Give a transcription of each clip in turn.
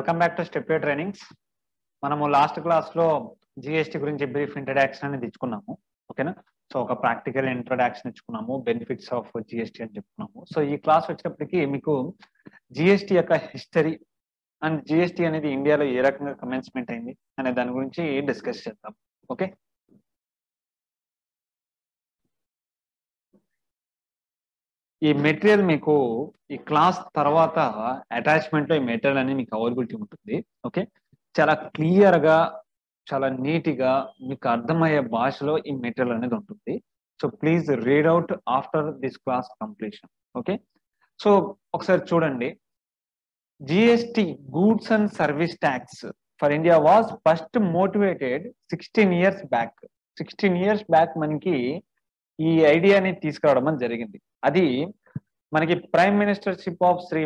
Welcome back to step trainings. మనము last class లో GST గురించి బ్రీఫ్ ఇంట్రడక్షన్ అనేది ఇచ్చుకున్నాము. ఓకేనా? సో ఒక ప్రాక్టికల్ ఇంట్రడక్షన్ ఇచ్చుకున్నాము, బెనిఫిట్స్ ఆఫ్ జిఎస్టీ అని చెప్పుకున్నాము. సో ఈ క్లాస్ వచ్చేటప్పటికి మీకు జిఎస్టీ యొక్క హిస్టరీ అండ్ జిఎస్టీ అనేది ఇండియాలో ఏ రకంగా కమెన్స్మెంట్ అయింది అనే దాని గురించి డిస్కస్ చేద్దాం. ఓకే, ఈ మెటీరియల్ మీకు ఈ క్లాస్ తర్వాత అటాచ్మెంట్ లో ఈ మెటీరియల్ అనేది మీకు అవైలబిలిటీ ఉంటుంది. ఓకే, చాలా క్లియర్ గా, చాలా నీట్ గా మీకు అర్థమయ్యే భాషలో ఈ మెటీరియల్ అనేది ఉంటుంది. So please read out after this class completion. Okay, so ఒకసారి చూడండి. GST goods and service tax for India was first motivated 16 years back. 16 years back మనకి ఈ ఐడియాని తీసుకురావడం జరిగింది. అది మనకి prime ministership of Shri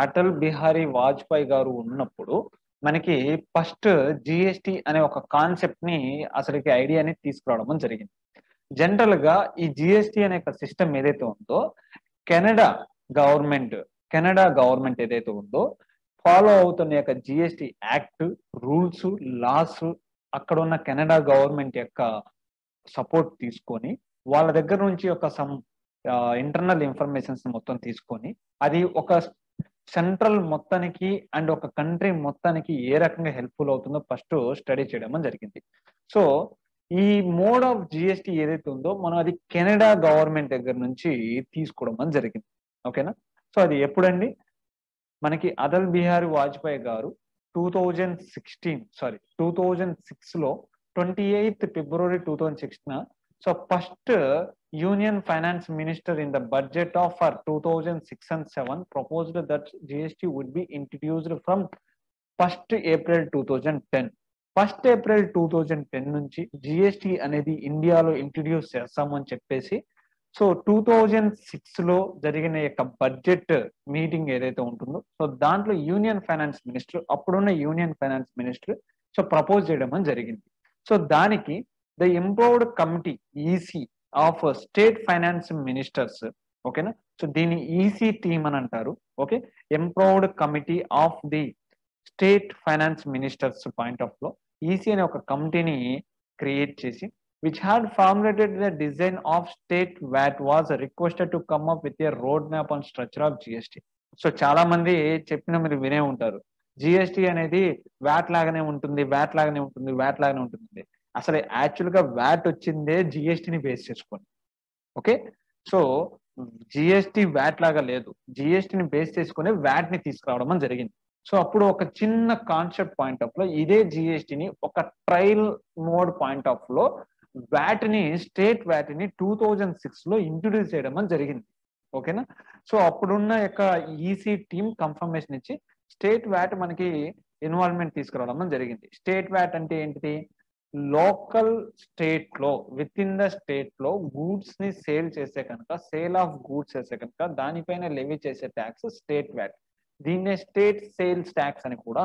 Atal Bihari Vajpayee గారు ఉన్నప్పుడు మనకి ఫస్ట్ జిఎస్టి అనే ఒక కాన్సెప్ట్ ని అసలుకి ఐడియాని తీసుకురావడం జరిగింది. జనరల్ గా ఈ జిఎస్టి అనే ఒక సిస్టమ్ ఏదైతే ఉందో కెనడా గవర్నమెంట్ ఏదైతే ఉందో ఫాలో అవుతున్న యొక్క జిఎస్టి యాక్ట్, రూల్స్, లాస్ అక్కడ ఉన్న కెనడా గవర్నమెంట్ యొక్క సపోర్ట్ తీసుకొని వాళ్ళ దగ్గర నుంచి ఒక సమ్ ఇంటర్నల్ ఇన్ఫర్మేషన్స్ మొత్తం తీసుకొని అది ఒక సెంట్రల్ మొత్తానికి అండ్ ఒక కంట్రీ మొత్తానికి ఏ రకంగా హెల్ప్ఫుల్ అవుతుందో ఫస్ట్ స్టడీ చేయడం జరిగింది. సో ఈ మోడ్ ఆఫ్ జిఎస్టి ఏదైతే ఉందో మనం అది కెనడా గవర్నమెంట్ దగ్గర నుంచి తీసుకోవడం జరిగింది. ఓకేనా? సో అది ఎప్పుడండి? మనకి అటల్ బిహారీ వాజ్పేయి గారు 2006 లో 28th February 2006 so first union finance minister in the budget of for 2006 and 2007 proposed that GST would be introduced from 1st April 2010. 1st April 2010 నుంచి జిఎస్టి అనేది ఇండియాలో ఇంట్రడ్యూస్ చేస్తామని చెప్పేసి సో 2006 లో జరిగిన యొక్క బడ్జెట్ మీటింగ్ ఏదైతే ఉంటుందో సో దాంట్లో అప్పుడున్న union finance minister so propose చేయడం జరిగింది. సో దానికి the improved committee EC of state finance ministers, ఓకేనా, సో దీని ఈసీ టీమ్ అని అంటారు. Okay, improved committee of the state finance ministers point of లో ఈసీ అనే ఒక కమిటీని క్రియేట్ చేసి which had formulated the design of state VAT was requested to come up with a roadmap on structure of GST. So చాలా మంది చెప్పిన మీరు వినే ఉంటారు, జిఎస్టి అనేది వ్యాట్ లాగానే ఉంటుంది. అసలు యాక్చువల్ గా వ్యాట్ వచ్చిందే జిఎస్టిని బేస్ చేసుకొని. ఓకే, సో జిఎస్టి వ్యాట్ లాగా లేదు, జిఎస్టిని బేస్ చేసుకుని వ్యాట్ ని తీసుకురావడం జరిగింది. సో అప్పుడు ఒక చిన్న కాన్సెప్ట్ పాయింట్ ఆఫ్ లో ఇదే జిఎస్టిని ఒక ట్రయల్ మోడ్ పాయింట్ ఆఫ్ లో స్టేట్ వ్యాట్ ని 2006 లో ఇంట్రొడ్యూస్ చేయడం జరిగింది. ఓకేనా? సో అప్పుడున్న యొక్క ఈసీ టీమ్ కన్ఫర్మేషన్ ఇచ్చి స్టేట్ వ్యాట్ మనకి ఇన్వాల్వ్మెంట్ తీసుకురావడం జరిగింది. స్టేట్ వ్యాట్ అంటే ఏంటిది? లోకల్ స్టేట్ లో విత్ ఇన్ ద స్టేట్ లో గూడ్స్ ని సేల్ ఆఫ్ గూడ్స్ చేసే కనుక దానిపైన లెవీ చేసే ట్యాక్స్ స్టేట్ వ్యాట్. దీన్నే స్టేట్ సేల్స్ ట్యాక్స్ అని కూడా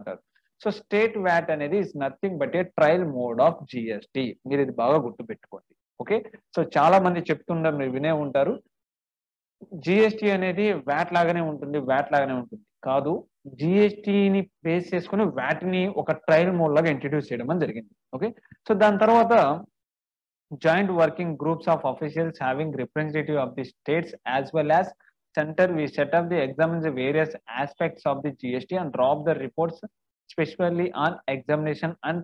అంటారు. సో స్టేట్ వ్యాట్ అనేది is nothing but A trial mode of GST. మీరు ఇది బాగా గుర్తుపెట్టుకోండి. ఓకే, సో చాలా మంది చెప్తుంటారు, మీరు వినే ఉంటారు, జిఎస్టి అనేది వ్యాట్ లాగానే ఉంటుంది. కాదు, జిఎస్టిని బేస్ చేసుకుని వ్యాట్ ని ఒక ట్రయల్ మోడ్ లాగా ఇంట్రడ్యూస్ చేయడం జరిగింది. ఓకే, సో దాని తర్వాత joint working groups of officials having representative of the states as well as centre we set up the examines the various aspects of the GST and draw up the reports specifically on examination and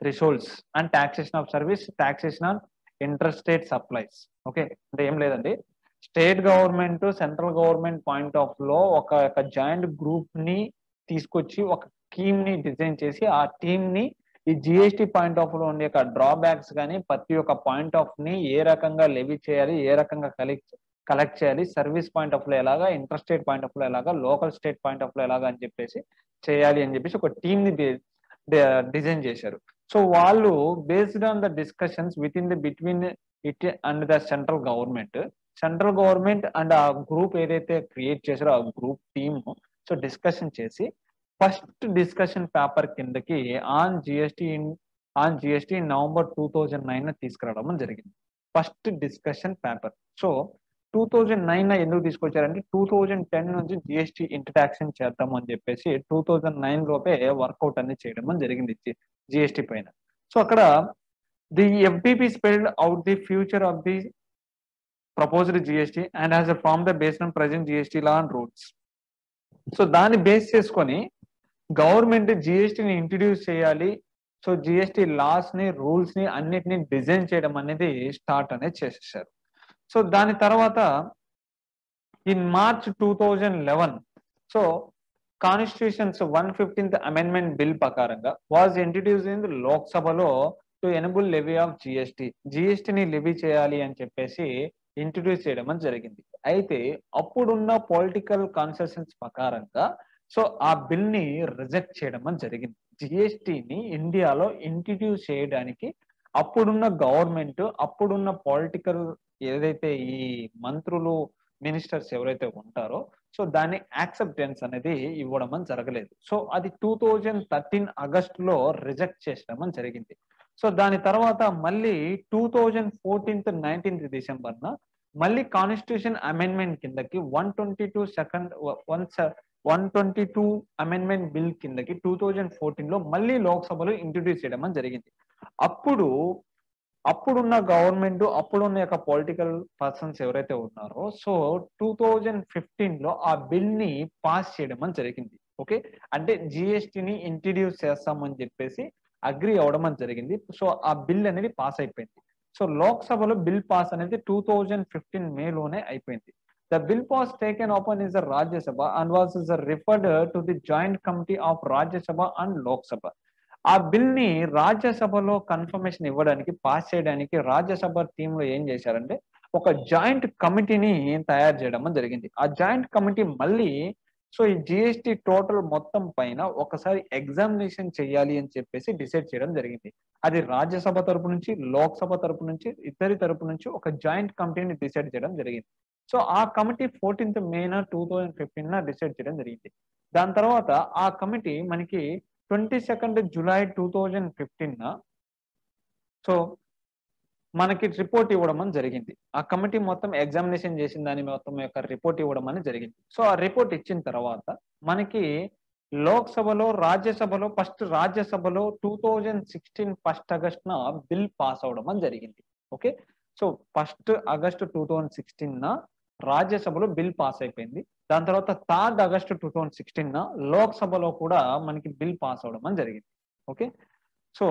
thresholds and taxation of service, taxation on interstate supplies. Okay, అంటే ఏం లేదండి, state government central government point of లో ఒక joint group ని తీసుకొచ్చి ఒక team ని design చేసి ఆ టీమ్ ని ఈ జిఎస్టి పాయింట్ ఆఫ్ లో ఉండే డ్రాబ్యాక్స్ కానీ ప్రతి ఒక్క పాయింట్ ఆఫ్ ని ఏ రకంగా లెవీ చేయాలి, ఏ రకంగా కలెక్ట్ చేయాలి, సర్వీస్ పాయింట్ ఆఫ్ లో ఎలాగా, ఇంటర్స్టేట్ పాయింట్ ఆఫ్ లో ఎలాగా, లోకల్ స్టేట్ పాయింట్ ఆఫ్ లో ఎలాగా అని చెప్పేసి చేయాలి అని చెప్పేసి ఒక టీమ్ ని డిజైన్ చేశారు. సో వాళ్ళు based on the discussions with in the between it and the central government and ఆ గ్రూప్ ఏదైతే క్రియేట్ చేశారో ఆ గ్రూప్ టీమ్ సో డిస్కషన్ చేసి ఫస్ట్ డిస్కషన్ పేపర్ కిందకి ఆన్ జిఎస్టి November 2009 తీసుకురావడం జరిగింది. First discussion paper. సో 2009 ఎందుకు తీసుకొచ్చారంటే 2010 నుంచి జిఎస్టీ ఇంట్రడాక్షన్ చేద్దాం అని చెప్పేసి 2009 లోపే వర్కౌట్ అనేది చేయడం అని జరిగింది జిఎస్టీ పైన. సో అక్కడ the FDP spelled out the future of the proposed GST and has form the based on present GST law and rules. So దాన్ని బేస్ చేసుకొని గవర్నమెంట్ జిఎస్టీని ఇంట్రడ్యూస్ చేయాలి. సో జిఎస్టీ లాస్ ని రూల్స్ ని అన్నిటిని design చేయడం అనేది స్టార్ట్ అనేది చేసేసారు. సో దాని తర్వాత in March 2011 so constitution's 115th amendment bill ప్రకారంగా వాజ్ ఇంట్రడ్యూస్ ఇన్ లోక్సభలో to enable levy of GST, జిఎస్టీని లెవీ చేయాలి అని చెప్పేసి ఇంట్రడ్యూస్ చేయడం అని జరిగింది. అయితే అప్పుడున్న పొలిటికల్ కాన్సెషన్స్ ప్రకారంగా సో ఆ బిల్ ని రిజెక్ట్ చేయడం అని జరిగింది. జిఎస్టీని ఇండియాలో ఇంట్రడ్యూస్ చేయడానికి అప్పుడున్న గవర్నమెంట్, అప్పుడున్న పొలిటికల్ ఏదైతే ఈ మంత్రులు మినిస్టర్స్ ఎవరైతే ఉంటారో సో దాన్ని యాక్సెప్టెన్స్ అనేది ఇవ్వడం అని జరగలేదు. సో అది 2013 ఆగస్టులో రిజెక్ట్ చేసడం అని జరిగింది. సో దాని తర్వాత మళ్ళీ 2014 19 డిసెంబర్న మళ్ళీ కాన్స్టిట్యూషన్ అమెండ్మెంట్ కిందకి 122 అమెండ్మెంట్ బిల్ కిందకి 2014 లో మళ్ళీ లోక్సభలో ఇంట్రడ్యూస్ చేయడం అని జరిగింది. అప్పుడున్న గవర్నమెంట్, అప్పుడున్న యొక్క పొలిటికల్ పర్సన్స్ ఎవరైతే ఉన్నారో సో 2015 లో ఆ బిల్ ని పాస్ చేయడం అని జరిగింది. ఓకే, అంటే జిఎస్టీని ఇంట్రడ్యూస్ చేస్తామని చెప్పేసి అగ్రి అవడం అని జరిగింది. సో ఆ బిల్ అనేది పాస్ అయిపోయింది. సో లోక్సభలో బిల్ పాస్ అనేది 2015 మేలోనే అయిపోయింది. The bill was taken open in the Rajya Sabha and was referred to the joint committee of Rajya Sabha and Lok Sabha. ఆ బిల్ ని రాజ్యసభలో కన్ఫర్మేషన్ ఇవ్వడానికి, పాస్ చేయడానికి రాజ్యసభ టీంలో ఏం చేశారంటే ఒక జాయింట్ కమిటీని తయారు చేయడం జరిగింది. ఆ జాయింట్ కమిటీ మళ్ళీ సో ఈ జిఎస్టీ టోటల్ మొత్తం పైన ఒకసారి ఎగ్జామినేషన్ చేయాలి అని చెప్పేసి డిసైడ్ చేయడం జరిగింది. అది రాజ్యసభ తరపు నుంచి, లోక్సభ తరపు నుంచి, ఇద్దరి తరపు నుంచి ఒక జాయింట్ కమిటీని డిసైడ్ చేయడం జరిగింది. సో ఆ కమిటీ 14th May 2015 డిసైడ్ చేయడం జరిగింది. దాని తర్వాత ఆ కమిటీ మనకి 22nd July 2015 సో మనకి రిపోర్ట్ ఇవ్వడం అని జరిగింది. ఆ కమిటీ మొత్తం ఎగ్జామినేషన్ చేసిన దాని మొత్తం యొక్క రిపోర్ట్ ఇవ్వడం అని జరిగింది. సో ఆ రిపోర్ట్ ఇచ్చిన తర్వాత మనకి లోక్సభలో, రాజ్యసభలో రాజ్యసభలో 2016 1st August బిల్ పాస్ అవడం అని జరిగింది. ఓకే, సో 1st August 2016 రాజ్యసభలో బిల్ పాస్ అయిపోయింది. దాని తర్వాత 3rd August 2016 లోక్సభలో కూడా మనకి బిల్ పాస్ అవడం అని జరిగింది. ఓకే, సో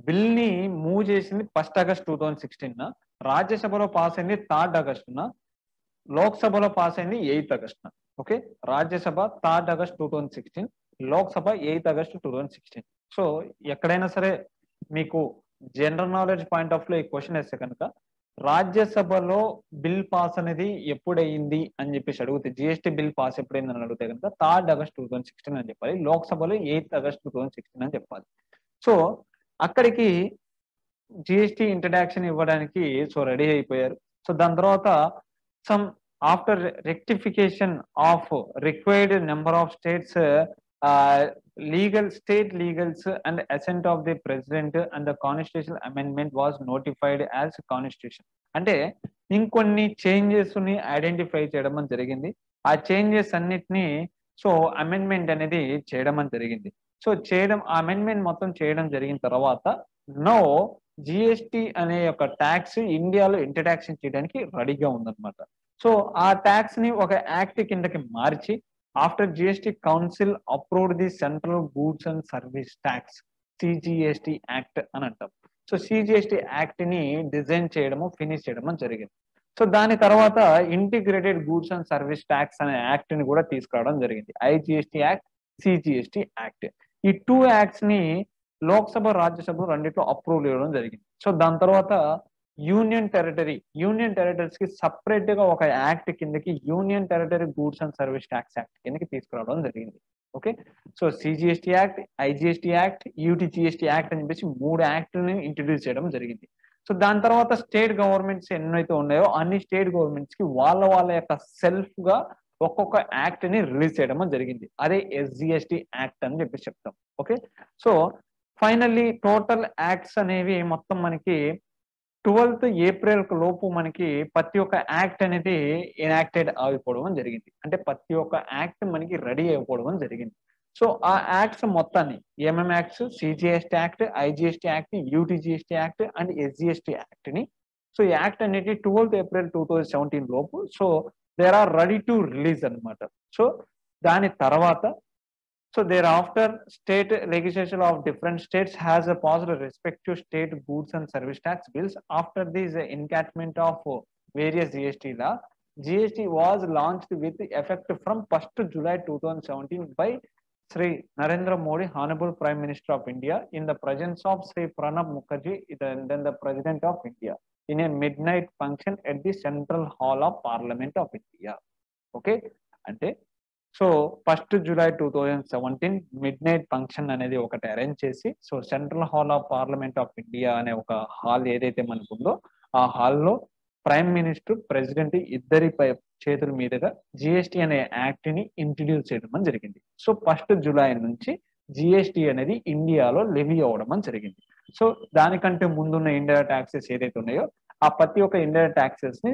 బిల్ ని మూవ్ చేసింది 1st August 2016, రాజ్యసభలో పాస్ అయింది 3rd August, లోక్సభలో పాస్ అయింది 8th August. Okay, Rajya Sabha 3rd August 2016, Lok Sabha 8th August 2016. So ఎక్కడైనా సరే మీకు జనరల్ నాలెడ్జ్ పాయింట్ ఆఫ్ లో ఈ క్వశ్చన్ వేస్తే కనుక రాజ్యసభలో బిల్ పాస్ అనేది ఎప్పుడైంది అని చెప్పేసి అడిగితే, జిఎస్టీ బిల్ పాస్ ఎప్పుడైంది అని అడిగితే కనుక 3rd August 2016 అని చెప్పాలి. లోక్సభలో 8th August 2016 అని చెప్పాలి. సో అక్కడికి జిఎస్టీ ఇంట్రడక్షన్ ఇవ్వడానికి సో రెడీ అయిపోయారు. సో దాని తర్వాత some after rectification of required number of states state legals and assent of the president and the constitutional amendment was notified as constitution. అంటే ఇంకొన్ని changes ని ఐడెంటిఫై చేయడం అని జరిగింది. ఆ చేంజెస్ అన్నిటిని సో అమెండ్మెంట్ అనేది చేయడం అని జరిగింది. సో ఆ అమెండ్మెంట్ మొత్తం చేయడం జరిగిన తర్వాత నో జిఎస్టీ అనే ఒక ట్యాక్స్ ఇండియాలో ఇంట్రడక్షన్ చేయడానికి రెడీగా ఉందన్నమాట. సో ఆ ట్యాక్స్ ని ఒక యాక్ట్ కిందకి మార్చి after GST council approved the central goods and service tax CGST act అని అంటాం. సో సిజిఎస్టీ యాక్ట్ ని డిజైన్ చేయడము, ఫినిష్ చేయడం జరిగింది. సో దాని తర్వాత integrated goods and service tax అనే యాక్ట్ ని కూడా తీసుకురావడం జరిగింది. IGST act, CGST act. ఈ 2 యాక్ట్స్ ని లోక్సభ, రాజ్యసభ రెండిట్లో అప్రూవ్ ఇవ్వడం జరిగింది. సో దాని తర్వాత యూనియన్ టెరిటరీస్ కి సపరేట్ గా ఒక యాక్ట్ కిందకి union territory goods and service tax act కిందకి తీసుకురావడం జరిగింది. Okay, so CGST act, IGST act, UTGST act అని చెప్పేసి 3 యాక్ట్ని ఇంట్రడ్యూస్ చేయడం జరిగింది. సో దాని తర్వాత స్టేట్ గవర్నమెంట్స్ ఎన్నైతే ఉన్నాయో అన్ని స్టేట్ గవర్నమెంట్స్ కి వాళ్ళ యొక్క సెల్ఫ్ గా ఒక్కొక్క యాక్ట్ ని రిలీజ్ చేయడం జరిగింది. అదే ఎస్జిఎస్టీ యాక్ట్ అని చెప్పేసి చెప్తాం. Okay, so finally total acts అనేవి మొత్తం మనకి 12th ఏప్రిల్ లోపు మనకి ప్రతి ఒక్క యాక్ట్ అనేది ఎనాక్టెడ్ అయిపోవడం జరిగింది. అంటే ప్రతి ఒక్క యాక్ట్ మనకి రెడీ అయిపోవడం జరిగింది. సో ఆ యాక్ట్స్ మొత్తాన్ని ఏమేమి acts, CGST act, IGST act, UTGST act and SGST act ని, సో ఈ యాక్ట్ అనేది 12th ఏప్రిల్ 2017 లోపు so there are ready to release అన్నమాట. సో దాని తర్వాత so thereafter, state legislature of different states has passed respective state goods and service tax bills. After this encashment of various GST law, GST was launched with effect from 1st July 2017 by Sri Narendra Modi, Honorable Prime Minister of India, in the presence of Sri Pranab Mukherjee, then the President of India, in a midnight function at the Central Hall of Parliament of India. Okay, ante so 1st July 2017 mid night function అనేది ఒకటి arrange చేసి, so central hall of parliament of India అనే ఒక hall ఏదైతే మనకు ఉందో ఆ హాల్లో ప్రైమ్ మినిస్టర్, ప్రెసిడెంట్ ఇద్దరి చేతుల మీదుగా జిఎస్టీ అనే యాక్ట్ ని ఇంట్రడ్యూస్ చేయడం జరిగింది. సో 1st July నుంచి జిఎస్టీ అనేది ఇండియాలో లెవీ అవ్వడం జరిగింది. సో దానికంటే ముందున్న ఇండియా ట్యాక్సెస్ ఏదైతే ఉన్నాయో ఆ ప్రతి ఒక్క ఇండియా ట్యాక్సెస్ ని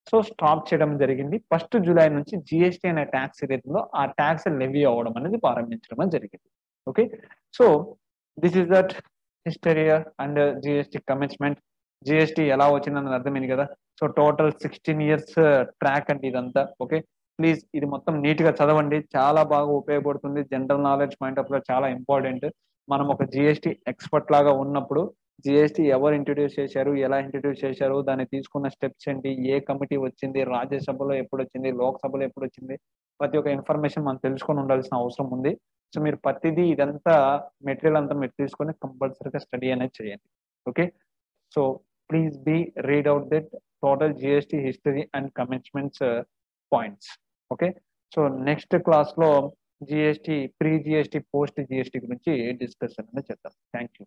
సో స్టాప్ చేయడం జరిగింది. 1st July నుంచి జిఎస్టీ అనే ట్యాక్స్ ఏదైతుందో ఆ ట్యాక్స్ లెవీ అవ్వడం అనేది ప్రారంభించడం జరిగింది. Okay, so this is that history and GST commitment. GST ఎలా వచ్చిందని అర్థమైంది కదా. సో టోటల్ 16 years ట్రాక్ అంటే ఇదంతా. ఓకే, ప్లీజ్ ఇది మొత్తం నీట్ గా చదవండి, చాలా బాగా ఉపయోగపడుతుంది. జనరల్ నాలెడ్జ్ పాయింట్ ఆఫ్ లో చాలా ఇంపార్టెంట్. మనం ఒక జిఎస్టీ ఎక్స్పర్ట్ లాగా ఉన్నప్పుడు జిఎస్టీ ఎవరు ఇంట్రడ్యూస్ చేశారు, ఎలా ఇంట్రడ్యూస్ చేశారు, దాన్ని తీసుకున్న స్టెప్స్ ఏంటి, ఏ కమిటీ వచ్చింది, రాజ్యసభలో ఎప్పుడు వచ్చింది, లోక్సభలో ఎప్పుడు వచ్చింది, ప్రతి ఒక్క ఇన్ఫర్మేషన్ మనం తెలుసుకొని ఉండాల్సిన అవసరం ఉంది. సో మీరు ప్రతిదీ ఇదంతా మెటీరియల్ అంతా మీరు తీసుకొని కంపల్సరీగా స్టడీ అనేది చేయండి. Okay, so please be read out that total GST history and commitments points. Okay, so next class లో GST, pre GST, post GST గురించి డిస్కషన్ అనేది చేద్దాం. Thank you.